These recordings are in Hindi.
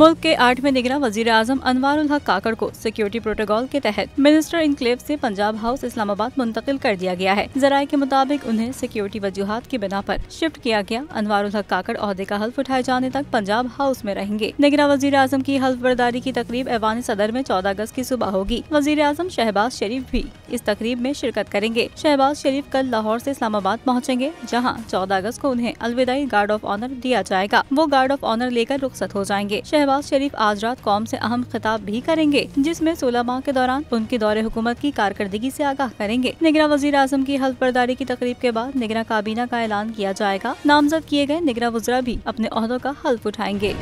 मुल्क के 8वें निगरां वजीर आजम अनवर उल हक काकड़ को सिक्योरिटी प्रोटोकॉल के तहत मिनिस्टर इनक्लेव से पंजाब हाउस इस्लामाबाद मुंतकिल कर दिया गया है। जराये के मुताबिक उन्हें सिक्योरिटी वजूहात की बिना पर शिफ्ट किया गया। अनवर उल हक काकड़ ओहदे का हल्फ उठाए जाने तक पंजाब हाउस में रहेंगे। निगरां वजीर आजम की हल्फ बर्दारी की तकरीब ऐवान सदर में 14 अगस्त की सुबह होगी। वजीर आजम शहबाज शरीफ भी इस तकरीब में शिरकत करेंगे। शहबाज शरीफ कल लाहौर से इस्लामाबाद पहुँचेंगे, जहाँ 14 अगस्त को उन्हें अलविदाई गार्ड ऑफ ऑनर दिया जाएगा। वो गार्ड ऑफ ऑनर लेकर रुखसत हो जाएंगे। शहबाज शरीफ आज रात कौम से अहम खिताब भी करेंगे, जिसमें 16 माह के दौरान उनके दौरे हुकूमत की कारकर्दगी से आगाह करेंगे। निगरां वजीर आजम की हल्फ बर्दारी की तकरीब के बाद निगरां काबीना का ऐलान किया जाएगा। नामजद किए गए निगरां वज़रा भी अपने ओहदों का हल्फ उठाएंगे।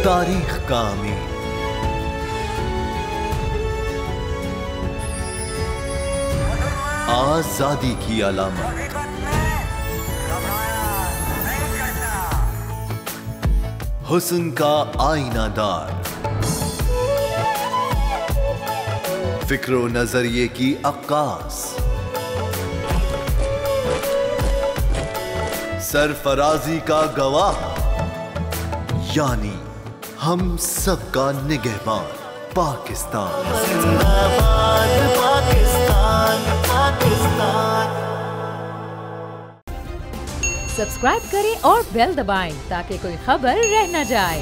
तारीख का अमीर आजादी की अलामत, हुस्न का आईनादार, फिक्रो नजरिए की अक्कास, सरफराजी का गवाह, यानी हम सबका निगहबान पाकिस्तान। सब्सक्राइब करें और बेल दबाएं ताकि कोई खबर रह न जाए।